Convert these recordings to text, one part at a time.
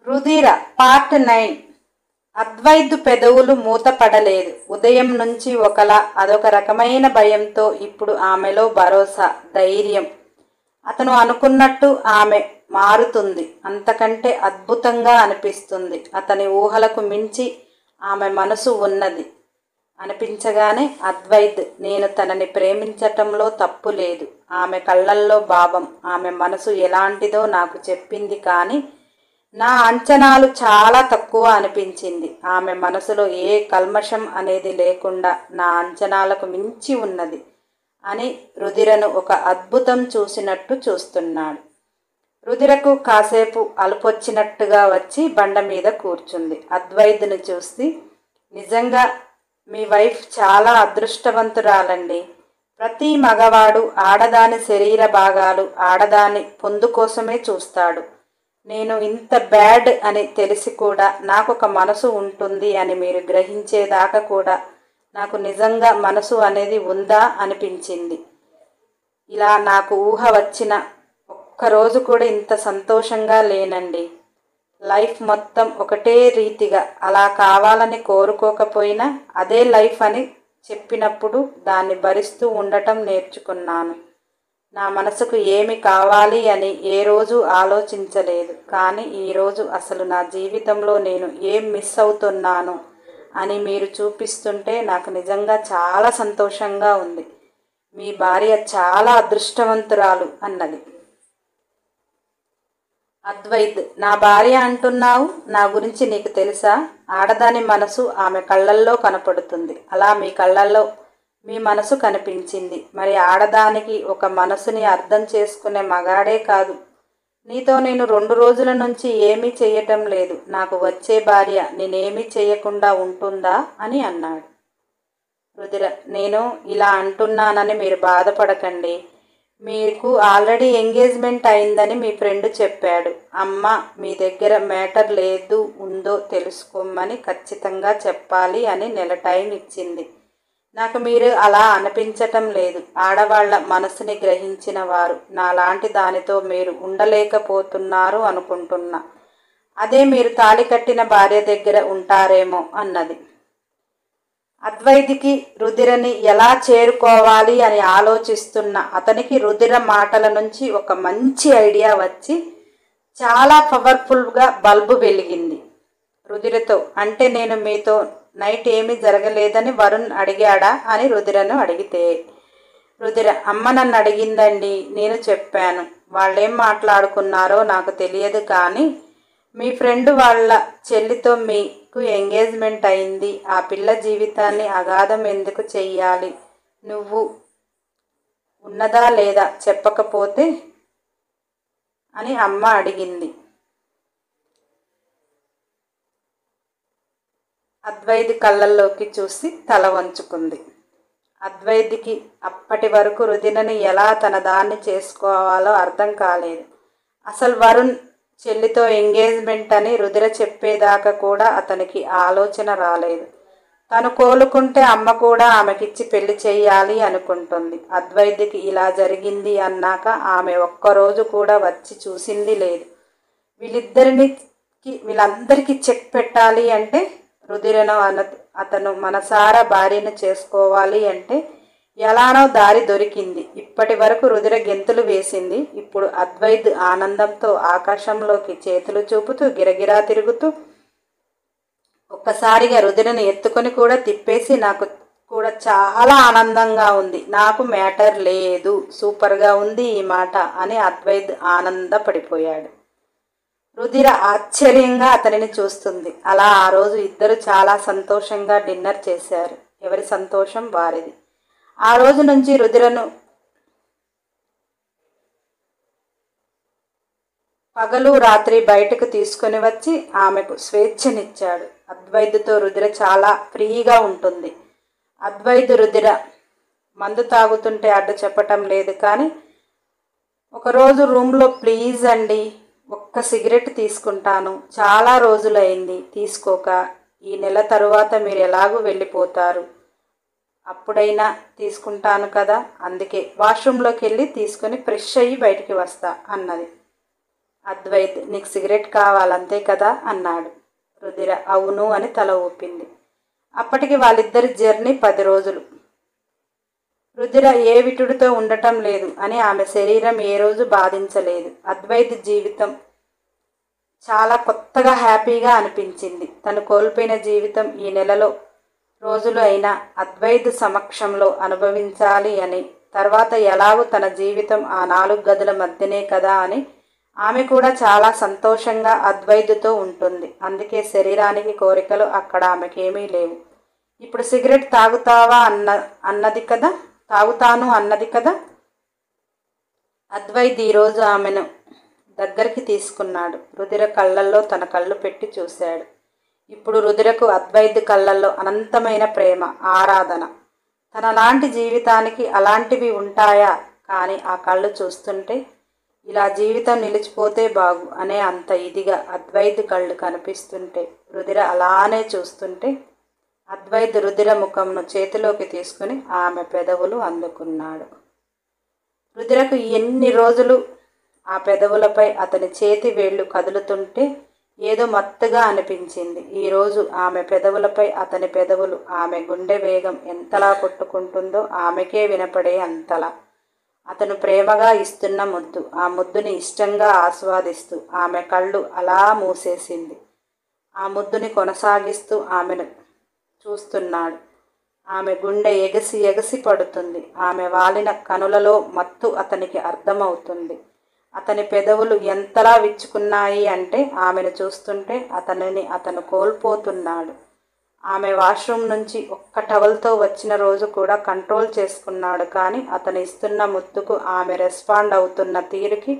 రుధిర part 9. Advait పెదవులు మూతపడలేదు. ఉదయం నుంచి ఒకలా అదొక రకమైన భయంతో. ఇప్పుడు ఆమెలో భరోసా, ధైర్యం. అతను అనుకున్నట్టు ఆమె మారుతుంది. అంతకంటే అద్భుతంగా అనిపిస్తుంది. అతని ఊహలకు మించి ఆమె మనసు ఉన్నది అనిపించగానే అద్వైత్ నేను తనని ప్రేమించటంలో తప్పు లేదు. ఆమె కళ్ళల్లో భావం, ఆమె మనసు ఎలాంటిదో నాకు చెప్పింది. కానీ నా అంచనాలు చాలా తక్కువ అనిపించింది. ఆమె మనసులో ఏ కల్మషం అనేది లేకుండా నా అంచనాలకు మించి ఉన్నది అని రుధిరను ఒక అద్భుతం చూసినట్టు చూస్తున్నాడు. రుధిరకు కాసేపు అలుపొచ్చినట్టుగా వచ్చి బండ మీద కూర్చుంది. అద్వైత్ను చూసి, నిజంగా మీ వైఫ్ చాలా అదృష్టవంతురాలండి. ప్రతి మగవాడు ఆడదాని శరీర భాగాలు ఆడదాని పొందు కోసమే చూస్తాడు. నేను ఇంత బ్యాడ్ అని తెలిసి కూడా నాకొక మనసు ఉంటుంది అని మీరు గ్రహించేదాకా కూడా నాకు నిజంగా మనసు అనేది ఉందా అనిపించింది. ఇలా నాకు ఊహ వచ్చిన ఒక్కరోజు కూడా ఇంత సంతోషంగా లేనండి. లైఫ్ మొత్తం ఒకటే రీతిగా అలా కావాలని కోరుకోకపోయినా అదే లైఫ్ అని చెప్పినప్పుడు దాన్ని భరిస్తూ ఉండటం నేర్చుకున్నాను. నా మనసుకు ఏమి కావాలి అని ఏ రోజు ఆలోచించలేదు. కానీ ఈరోజు అసలు నా జీవితంలో నేను ఏం మిస్ అవుతున్నాను అని మీరు చూపిస్తుంటే నాకు నిజంగా చాలా సంతోషంగా ఉంది. మీ భార్య చాలా అదృష్టవంతురాలు అన్నది. అద్వైత్, నా భార్య అంటున్నావు? నా గురించి నీకు తెలుసా? ఆడదాని మనసు ఆమె కళ్ళల్లో కనపడుతుంది. అలా మీ కళ్ళల్లో మీ మనసు కనిపించింది. మరి ఆడదానికి ఒక మనసుని అర్థం చేసుకునే మగాడే కాదు. నీతో నేను 2 రోజుల నుంచి ఏమీ చెయ్యటం లేదు. నాకు వచ్చే భార్య నేనేమీ చెయ్యకుండా ఉంటుందా అని అన్నాడు. రుధిర, నేను ఇలా అంటున్నానని మీరు బాధపడకండి. మీకు ఆల్రెడీ ఎంగేజ్మెంట్ అయిందని మీ ఫ్రెండ్ చెప్పాడు. అమ్మ మీ దగ్గర మ్యాటర్ లేదు ఉందో తెలుసుకోమని ఖచ్చితంగా చెప్పాలి అని నెల టైం ఇచ్చింది. నాకు మీరు అలా అనిపించటం లేదు. ఆడవాళ్ల మనసుని గ్రహించిన వారు. నాలాంటి దానితో మీరు ఉండలేకపోతున్నారు అనుకుంటున్నా. అదే మీరు తాళి కట్టిన భార్య దగ్గర ఉంటారేమో అన్నది. అద్వైత్కి రుధిరని ఎలా చేరుకోవాలి అని ఆలోచిస్తున్న అతనికి రుధిర మాటల నుంచి ఒక మంచి ఐడియా వచ్చి చాలా పవర్ఫుల్గా బల్బు వెలిగింది. రుధిరతో, అంటే నేను మీతో నైట్ ఏమీ జరగలేదని వరుణ్ అడిగాడా అని రుధిరను అడిగితే, రుధిర, అమ్మ నన్ను అడిగిందండి, నేను చెప్పాను. వాళ్ళేం మాట్లాడుకున్నారో నాకు తెలియదు. కానీ మీ ఫ్రెండ్ వాళ్ళ చెల్లితో మీకు ఎంగేజ్మెంట్ అయింది. ఆ పిల్ల జీవితాన్ని అగాధం ఎందుకు చెయ్యాలి? నువ్వు ఉన్నదా లేదా చెప్పకపోతే అని అమ్మ అడిగింది. అద్వైత్ కళ్ళల్లోకి చూసి తల వంచుకుంది. అద్వైత్కి అప్పటి వరకు రుధిరని ఎలా తన దాన్ని చేసుకోవాలో అర్థం కాలేదు. అసలు వరుణ్ చెల్లితో ఎంగేజ్మెంట్ అని రుధిర చెప్పేదాకా కూడా అతనికి ఆలోచన రాలేదు. తను కోలుకుంటే అమ్మ కూడా ఆమెకిచ్చి పెళ్లి చెయ్యాలి అనుకుంటుంది. అద్వైత్కి ఇలా జరిగింది అన్నాక ఆమె ఒక్కరోజు కూడా వచ్చి చూసింది లేదు. వీళ్ళందరికీ చెక్ పెట్టాలి అంటే రుధిరను అతను మనసారా భార్యను చేసుకోవాలి అంటే ఎలానో దారి దొరికింది. ఇప్పటి వరకు రుధిర గెంతులు వేసింది. ఇప్పుడు అద్వైత్ ఆనందంతో ఆకాశంలోకి చేతులు చూపుతూ గిరగిరా తిరుగుతూ ఒక్కసారిగా రుధిరను ఎత్తుకొని కూడా తిప్పేసి, నాకు కూడా చాలా ఆనందంగా ఉంది, నాకు మ్యాటర్ లేదు, సూపర్గా ఉంది ఈ మాట అని అద్వైత్ ఆనందపడిపోయాడు. రుధిర ఆశ్చర్యంగా అతనిని చూస్తుంది. అలా ఆ రోజు ఇద్దరు చాలా సంతోషంగా డిన్నర్ చేశారు. ఎవరి సంతోషం వారిది. ఆ రోజు నుంచి రుధిరను పగలు రాత్రి బయటకు తీసుకుని వచ్చి ఆమెకు స్వేచ్ఛనిచ్చాడు. అద్వైత్తో రుధిర చాలా ఫ్రీగా ఉంటుంది. అద్వైత్ రుధిర మందు తాగుతుంటే అడ్డు చెప్పటం లేదు. కానీ ఒకరోజు రూమ్లో, ప్లీజ్ అండి, ఒక్క సిగరెట్ తీసుకుంటాను, చాలా రోజులైంది తీసుకోక, ఈ నెల తరువాత మీరు ఎలాగూ వెళ్ళిపోతారు, అప్పుడైనా తీసుకుంటాను కదా, అందుకే వాష్రూమ్లోకి వెళ్ళి తీసుకొని ఫ్రెష్ అయ్యి బయటికి వస్తా అన్నది. అద్వైత్, నీకు సిగరెట్ కావాలంతే కదా అన్నాడు. రుధిర అవును అని తల ఊపింది. అప్పటికి వాళ్ళిద్దరి జర్నీ 10 రోజులు. రుధిర ఏ విటుడితో ఉండటం లేదు అని ఆమె శరీరం ఏ రోజు బాధించలేదు. అద్వైత్ జీవితం చాలా కొత్తగా హ్యాపీగా అనిపించింది. తను కోల్పోయిన జీవితం ఈ నెలలో రోజులు అయినా అద్వైత్ సమక్షంలో అనుభవించాలి అని, తర్వాత ఎలాగూ తన జీవితం ఆ 4 గదుల మధ్యనే కదా అని ఆమె కూడా చాలా సంతోషంగా అద్వైతుతో ఉంటుంది. అందుకే శరీరానికి కోరికలు అక్కడ ఆమెకేమీ లేవు. ఇప్పుడు సిగరెట్ తాగుతాను అన్నది కదా. అద్వైత్ ఈరోజు ఆమెను దగ్గరికి తీసుకున్నాడు. రుధిర కళ్ళల్లో తన కళ్ళు పెట్టి చూశాడు. ఇప్పుడు రుధిరకు అద్వైత్ కళ్ళల్లో అనంతమైన ప్రేమ, ఆరాధన. తనలాంటి జీవితానికి అలాంటివి ఉంటాయా? కానీ ఆ కళ్ళు చూస్తుంటే ఇలా జీవితం నిలిచిపోతే బాగు అనే అంత ఇదిగా అద్వైత్ కళ్ళు కనిపిస్తుంటే, రుధిర అలానే చూస్తుంటే అద్వైత్ రుధిర ముఖంను చేతిలోకి తీసుకుని ఆమె పెదవులు అందుకున్నాడు. రుధిరకు ఎన్ని రోజులు ఆ పెదవులపై అతని చేతి వేళ్లు కదులుతుంటే ఏదో మత్తుగా అనిపించింది. ఈరోజు ఆమె పెదవులపై అతని పెదవులు, ఆమె గుండె వేగం ఎంతలా కొట్టుకుంటుందో ఆమెకే వినపడే అంతలా. అతను ప్రేమగా ఇస్తున్న ముద్దు, ఆ ముద్దుని ఇష్టంగా ఆస్వాదిస్తూ ఆమె కళ్ళు అలా మూసేసింది. ఆ ముద్దుని కొనసాగిస్తూ ఆమెను చూస్తున్నాడు. ఆమె గుండె ఎగసి ఎగసి పడుతుంది. ఆమె వాలిన కనులలో మత్తు అతనికి అర్థమవుతుంది. అతని పెదవులు ఎంతలా విచ్చుకున్నాయి అంటే ఆమెను చూస్తుంటే అతను కోల్పోతున్నాడు. ఆమె వాష్రూమ్ నుంచి ఒక్క టవల్తో వచ్చిన రోజు కూడా కంట్రోల్ చేసుకున్నాడు. కానీ అతను ఇస్తున్న ముద్దుకు ఆమె రెస్పాండ్ అవుతున్న తీరుకి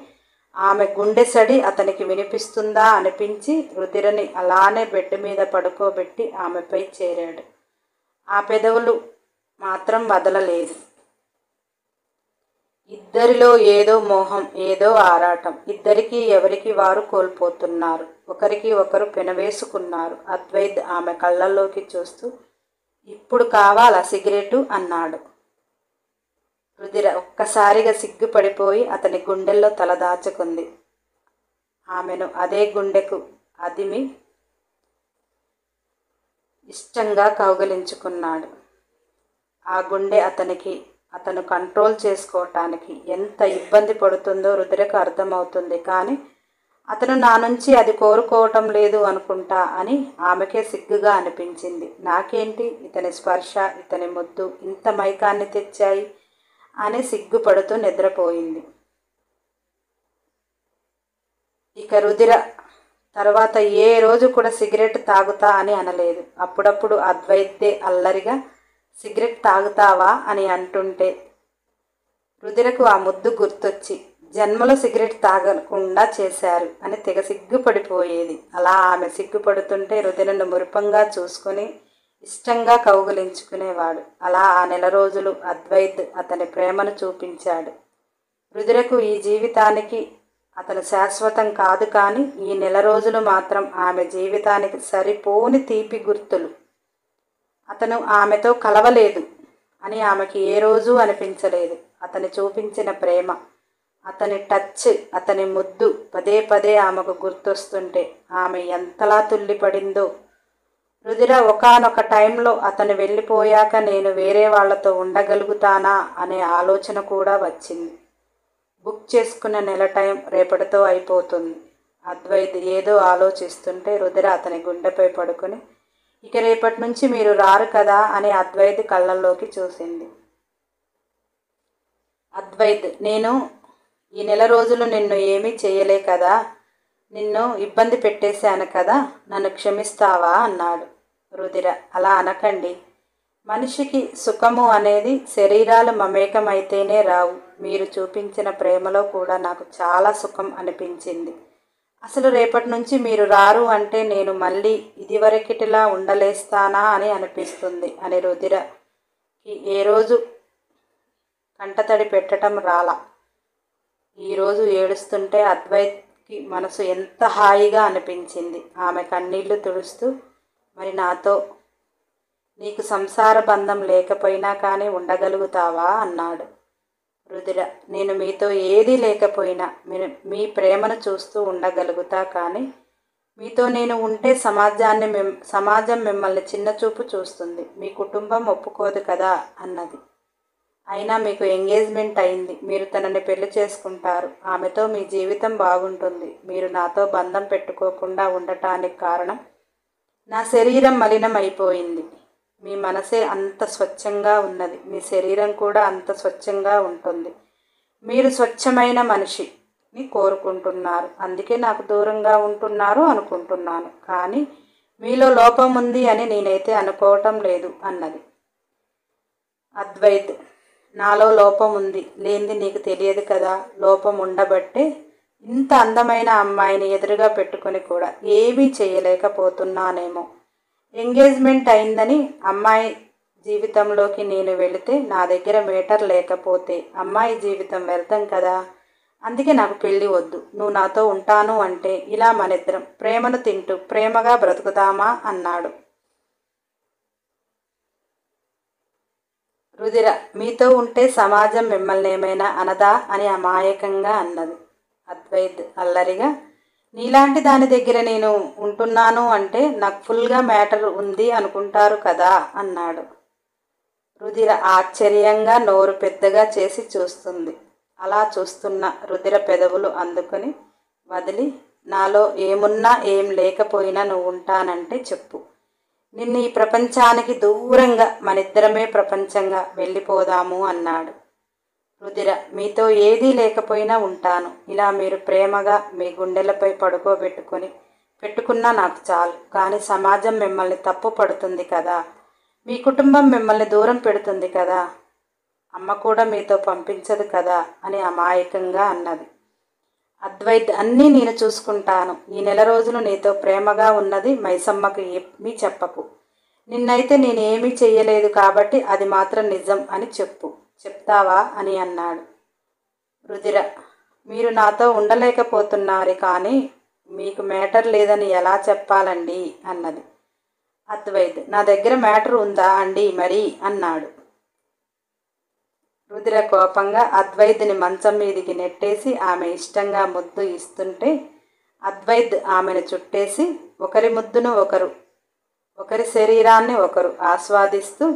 ఆమె గుండె సడి అతనికి వినిపిస్తుందా అనిపించి రుధిరని అలానే బెడ్ మీద పడుకోబెట్టి ఆమెపై చేరాడు. ఆ పెదవులు మాత్రం వదలలేదు. ఇద్దరిలో ఏదో మోహం, ఏదో ఆరాటం. ఇద్దరికీ ఎవరికి వారు కోల్పోతున్నారు. ఒకరికి ఒకరు పెనవేసుకున్నారు. అద్వైత్ ఆమె కళ్ళల్లోకి చూస్తూ, ఇప్పుడు కావాలా సిగరెటు అన్నాడు. రుధిర ఒక్కసారిగా సిగ్గుపడిపోయి అతని గుండెల్లో తలదాచుకుంది. ఆమెను అదే గుండెకు అదిమి ఇష్టంగా కౌగిలించుకున్నాడు. ఆ గుండె అతను కంట్రోల్ చేసుకోవటానికి ఎంత ఇబ్బంది పడుతుందో రుధిరకు అర్థమవుతుంది. కానీ అతను నా నుంచి అది కోరుకోవటం లేదు అనుకుంటా అని ఆమెకే సిగ్గుగా అనిపించింది. నాకేంటి, ఇతని స్పర్శ, ఇతని ముద్దు ఇంత మైకాన్ని తెచ్చాయి అని సిగ్గుపడుతూ నిద్రపోయింది. ఇక రుధిర తర్వాత ఏ రోజు కూడా సిగరెట్ తాగుతా అని అనలేదు. అప్పుడప్పుడు అద్వైతే అల్లరిగా సిగరెట్ తాగుతావా అని అంటుంటే రుధిరకు ఆ ముద్దు గుర్తొచ్చి జన్మలో సిగరెట్ తాగకుండా చేశారు అని తెగ సిగ్గుపడిపోయేది. అలా ఆమె సిగ్గుపడుతుంటే రుధిరను మురిపంగా చూసుకొని ఇష్టంగా కౌగిలించుకునేవాడు. అలా ఆ 1 నెల రోజులు అద్వైత్ అతని ప్రేమను చూపించాడు. రుధిరకు ఈ జీవితానికి అతను శాశ్వతం కాదు, కానీ ఈ 1 నెల రోజులు మాత్రం ఆమె జీవితానికి సరిపోని తీపి గుర్తులు. అతను ఆమెతో కలవలేదు అని ఆమెకి ఏ రోజు అనిపించలేదు. అతను చూపించిన ప్రేమ, అతని టచ్, అతని ముద్దు పదే పదే ఆమెకు గుర్తొస్తుంటే ఆమె ఎంతలా తుల్లిపడిందో. రుధిర ఒకానొక టైంలో అతను వెళ్ళిపోయాక నేను వేరే వాళ్లతో ఉండగలుగుతానా అనే ఆలోచన కూడా వచ్చింది. బుక్ చేసుకున్న 1 నెల టైం రేపటితో అయిపోతుంది. అద్వైత్ ఏదో ఆలోచిస్తుంటే రుధిర అతని గుండెపై పడుకొని, ఇక రేపటి నుంచి మీరు రారు కదా అని అద్వైత్ కళ్ళల్లోకి చూసింది. అద్వైత్, నేను ఈ 1 నెల రోజులు నిన్ను ఏమీ చేయలే కదా, నిన్ను ఇబ్బంది పెట్టేశాను కదా, నన్ను క్షమిస్తావా అన్నాడు. రుధిర అలా అనకండి. మనిషికి సుఖము అనేది శరీరాలు మమేకమైతేనే రావు. మీరు చూపించిన ప్రేమలో కూడా నాకు చాలా సుఖం అనిపించింది. అసలు రేపటి నుంచి మీరు రారు అంటే నేను మళ్ళీ ఇదివరకిటిలా ఉండలేస్తానా అని అనిపిస్తుంది అని రుధిరకి ఏ రోజు కంటతడి పెట్టడం రాలా. ఈరోజు ఏడుస్తుంటే అద్వైత్కి మనసు ఎంత హాయిగా అనిపించింది. ఆమె కన్నీళ్లు తుడుస్తూ, మరి నాతో నీకు సంసార బంధం లేకపోయినా కానీ ఉండగలుగుతావా అన్నాడు. రుధిర, నేను మీతో ఏదీ లేకపోయినా మీ ప్రేమను చూస్తూ ఉండగలుగుతా, కానీ మీతో నేను ఉంటే సమాజం మిమ్మల్ని చిన్నచూపు చూస్తుంది, మీ కుటుంబం ఒప్పుకోదు కదా అన్నది. అయినా మీకు ఎంగేజ్మెంట్ అయింది, మీరు తనని పెళ్లి చేసుకుంటారు, ఆమెతో మీ జీవితం బాగుంటుంది. మీరు నాతో బంధం పెట్టుకోకుండా ఉండటానికి కారణం నా శరీరం మలినం అయిపోయింది. మీ మనసే అంత స్వచ్ఛంగా ఉన్నది, మీ శరీరం కూడా అంత స్వచ్ఛంగా ఉంటుంది. మీరు స్వచ్ఛమైన మనిషిని కోరుకుంటున్నారు, అందుకే నాకు దూరంగా ఉంటున్నారు అనుకుంటున్నాను. కానీ మీలో లోపం ఉంది అని నేనైతే అనుకోవటం లేదు అన్నది. అద్వైత్, నాలో లోపం ఉంది లేనిది నీకు తెలియదు కదా. లోపం ఉండబట్టే ఇంత అందమైన అమ్మాయిని ఎదురుగా పెట్టుకొని కూడా ఏమీ చేయలేకపోతున్నానేమో. ఎంగేజ్మెంట్ అయిందని అమ్మాయి జీవితంలోకి నేను వెళితే నా దగ్గర మేటర్ లేకపోతే అమ్మాయి జీవితం వ్యర్థం కదా. అందుకే నాకు పెళ్ళి వద్దు. నువ్వు నాతో ఉంటాను అంటే ఇలా మనిద్దరం ప్రేమను తింటూ ప్రేమగా బ్రతుకుదామా అన్నాడు. రుధిర, మీతో ఉంటే సమాజం మిమ్మల్ని ఏమైనా అనదా అని అమాయకంగా అన్నది. అద్వైత్ అల్లరిగా, నీలాంటి దాని దగ్గర నేను ఉంటున్నాను అంటే నాకు ఫుల్గా మ్యాటర్ ఉంది అనుకుంటారు కదా అన్నాడు. రుధిర ఆశ్చర్యంగా నోరు పెద్దగా చేసి చూస్తుంది. అలా చూస్తున్న రుధిర పెదవులు అందుకొని వదిలి, నాలో ఏమున్నా ఏం లేకపోయినా నువ్వు ఉంటానంటే చెప్పు. నిన్ను ఈ ప్రపంచానికి దూరంగా మనిద్దరమే ప్రపంచంగా వెళ్ళిపోదాము అన్నాడు. రుధిర, మీతో ఏదీ లేకపోయినా ఉంటాను. ఇలా మీరు ప్రేమగా మీ గుండెలపై పెట్టుకున్నా నాకు చాలు. కానీ సమాజం మిమ్మల్ని తప్పు పడుతుంది కదా, మీ కుటుంబం మిమ్మల్ని దూరం పెడుతుంది కదా, అమ్మ కూడా మీతో పంపించదు కదా అని అమాయకంగా అన్నది. అద్వైత్, అన్నీ నేను చూసుకుంటాను. ఈ నెల రోజులు నీతో ప్రేమగా ఉన్నది మైసమ్మకు ఏమీ చెప్పకు. నిన్నైతే నేనేమీ చెయ్యలేదు కాబట్టి అది మాత్రం నిజం అని చెప్తావా అని అన్నాడు. రుధిర, మీరు నాతో ఉండలేకపోతున్నారు కానీ మీకు మ్యాటర్ లేదని ఎలా చెప్పాలండి అన్నది. అద్వైత్, నా దగ్గర మ్యాటర్ ఉందా అండి మరి అన్నాడు. రుధిర కోపంగా అద్వైత్ని మంచం మీదికి నెట్టేసి ఆమె ఇష్టంగా ముద్దు ఇస్తుంటే అద్వైత్ ఆమెను చుట్టేసి ఒకరి ముద్దును ఒకరి శరీరాన్ని ఒకరు ఆస్వాదిస్తూ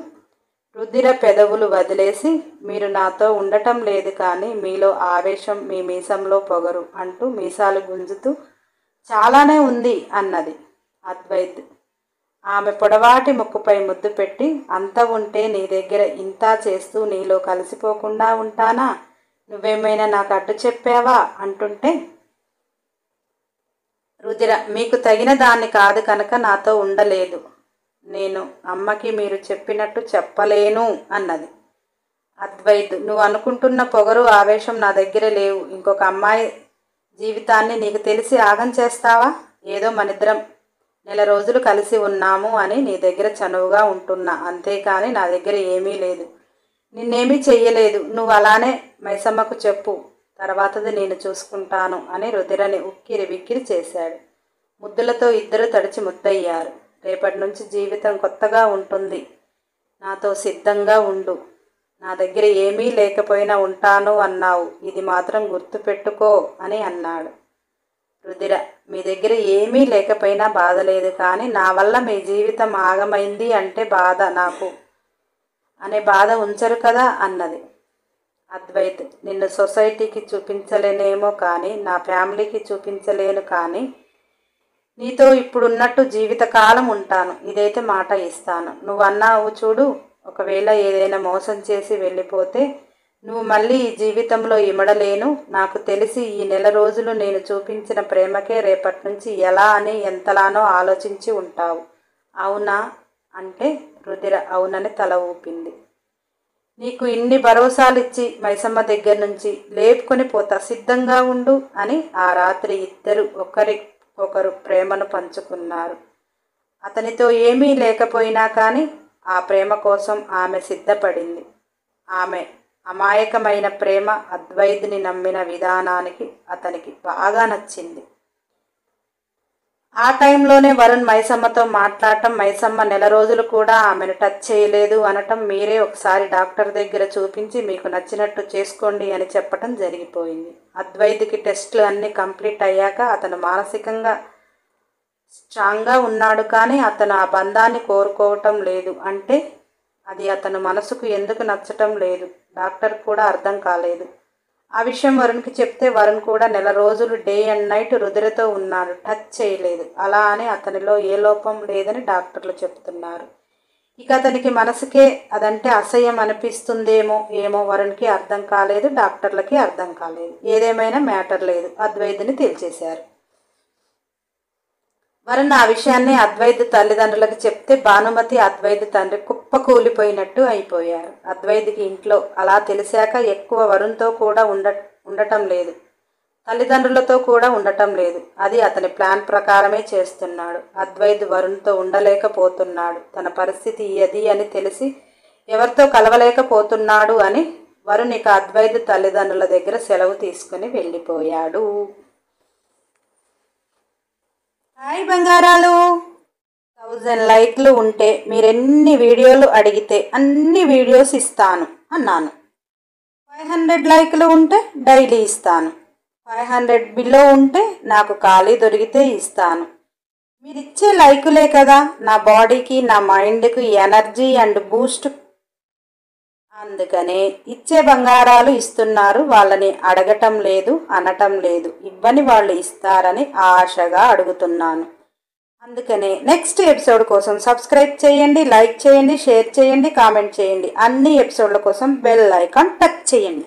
రుధిర పెదవులు వదిలేసి, మీరు నాతో ఉండటం లేదు కానీ మీలో ఆవేశం, మీ మీసంలో పొగరు అంటూ మీసాలు గుంజుతూ చాలానే ఉంది అన్నది. అద్వైత్ ఆమె పొడవాటి ముక్కుపై ముద్దు పెట్టి, అంత ఉంటే నీ దగ్గర ఇంత చేస్తూ నీలో కలిసిపోకుండా ఉంటానా, నువ్వేమైనా నాకు అడ్డు చెప్పావా అంటుంటే, రుధిర, మీకు తగిన దాన్ని కాదు కనుక నాతో ఉండలేదు. నేను అమ్మకి మీరు చెప్పినట్టు చెప్పలేను అన్నది. అద్వైత్, నువ్వు అనుకుంటున్న పొగరు ఆవేశం నా దగ్గర లేవు. ఇంకొక అమ్మాయి జీవితాన్ని నీకు తెలిసి ఆగం చేస్తావా? ఏదో మనిద్దరం నెల రోజులు కలిసి ఉన్నాము అని నీ దగ్గర చనువుగా ఉంటున్నా, అంతేకాని నా దగ్గర ఏమీ లేదు. నిన్నేమీ చెయ్యలేదు. నువ్వు అలానే మైసమ్మకు చెప్పు, తర్వాతది నేను చూసుకుంటాను అని రుధిరని ఉక్కిరి బిక్కిరి చేశాడు. ముద్దులతో ఇద్దరు తడిచి ముద్దయ్యారు. రేపటి నుంచి జీవితం కొత్తగా ఉంటుంది, నాతో సిద్ధంగా ఉండు. నా దగ్గర ఏమీ లేకపోయినా ఉంటాను అన్నావు, ఇది మాత్రం గుర్తుపెట్టుకో అని అన్నాడు. రుధిర, మీ దగ్గర ఏమీ లేకపోయినా బాధ లేదు, కానీ నా వల్ల మీ జీవితం ఆగమైంది అంటే బాధ నాకు అనే బాధ ఉంచరు కదా అన్నది. అద్వైత్, నిన్ను సొసైటీకి చూపించలేనేమో కానీ నా ఫ్యామిలీకి చూపించలేను, కానీ నీతో ఇప్పుడున్నట్టు జీవితకాలం ఉంటాను, ఇదైతే మాట ఇస్తాను. నువ్వు అన్నావు చూడు, ఒకవేళ ఏదైనా మోసం చేసి వెళ్ళిపోతే నువ్వు మళ్ళీ ఈ జీవితంలో ఇమడలేను. నాకు తెలిసి ఈ నెల రోజులు నేను చూపించిన ప్రేమకే రేపటి నుంచి ఎలా అని ఎంతలానో ఆలోచించి ఉంటావు, అవునా అంటే రుధిర అవునని తల ఊపింది. నీకు ఇన్ని భరోసాలిచ్చి మైసమ్మ దగ్గర నుంచి లేపుకొని పోతా, సిద్ధంగా ఉండు అని ఆ రాత్రి ఇద్దరు ఒకరు ప్రేమను పంచుకున్నారు. అతనితో ఏమీ లేకపోయినా కానీ ఆ ప్రేమ కోసం ఆమె సిద్ధపడింది. ఆమె అమాయకమైన ప్రేమ అద్వైత్ని నమ్మిన విధానానికి అతనికి బాగా నచ్చింది. ఆ టైంలోనే వరుణ్ మైసమ్మతో మాట్లాడటం, మైసమ్మ నెల రోజులు కూడా ఆమెను టచ్ చేయలేదు అనటం, మీరే ఒకసారి డాక్టర్ దగ్గర చూపించి మీకు నచ్చినట్టు చేసుకోండి అని చెప్పటం జరిగిపోయింది. అద్వైత్కి టెస్టులు అన్నీ కంప్లీట్ అయ్యాక అతను మానసికంగా స్ట్రాంగ్గా ఉన్నాడు, కానీ అతను ఆ బంధాన్ని కోరుకోవటం లేదు. అంటే అది అతను మనసుకు ఎందుకు నచ్చటం లేదు డాక్టర్ కూడా అర్థం కాలేదు. ఆ విషయం వరుణ్కి చెప్తే వరుణ్ కూడా నెల రోజులు డే అండ్ నైట్ రుద్రతో ఉన్నాడు, టచ్ చేయలేదు. అలా అని అతనిలో ఏ లోపం లేదని డాక్టర్లు చెప్తున్నారు. ఇక అతనికి మనసుకే అదంటే అసహ్యం అనిపిస్తుందేమో ఏమో వరుణ్కి అర్థం కాలేదు, డాక్టర్లకి అర్థం కాలేదు. ఏదేమైనా మ్యాటర్ లేదు, అద్వైత్ని తేల్చేశారు. వరుణ్ ఆ విషయాన్ని అద్వైత్ తల్లిదండ్రులకు చెప్తే భానుమతి, అద్వైత్ తండ్రి కుప్పకూలిపోయినట్టు అయిపోయారు. అద్వైత్కి ఇంట్లో అలా తెలిసాక ఎక్కువ వరుణ్తో కూడా ఉండటం లేదు, తల్లిదండ్రులతో కూడా ఉండటం లేదు. అది అతని ప్లాన్ ప్రకారమే చేస్తున్నాడు. అద్వైత్ వరుణ్తో ఉండలేకపోతున్నాడు, తన పరిస్థితి అది అని తెలిసి ఎవరితో కలవలేకపోతున్నాడు అని వరుణ్ ఇక అద్వైత్ తల్లిదండ్రుల దగ్గర సెలవు తీసుకుని వెళ్ళిపోయాడు. హాయ్ బంగారాలు, 1000 లైక్లు ఉంటే మీరెన్ని వీడియోలు అడిగితే అన్ని వీడియోస్ ఇస్తాను అన్నాను. 500 లైక్లు ఉంటే డైలీ ఇస్తాను. 500 బిలో ఉంటే నాకు ఖాళీ దొరికితే ఇస్తాను. మీరిచ్చే లైకులే కదా నా బాడీకి, నా మైండ్కి ఎనర్జీ అండ్ బూస్ట్. అందుకనే ఇచ్చే బంగారాలు ఇస్తున్నారు, వాళ్ళని అడగటం లేదు, అనటం లేదు. ఇవ్వని వాళ్ళు ఇస్తారని ఆశగా అడుగుతున్నాను. అందుకనే నెక్స్ట్ ఎపిసోడ్ కోసం సబ్స్క్రైబ్ చేయండి, లైక్ చేయండి, షేర్ చేయండి, కామెంట్ చేయండి. అన్ని ఎపిసోడ్ల కోసం బెల్ ఐకాన్ టచ్ చేయండి.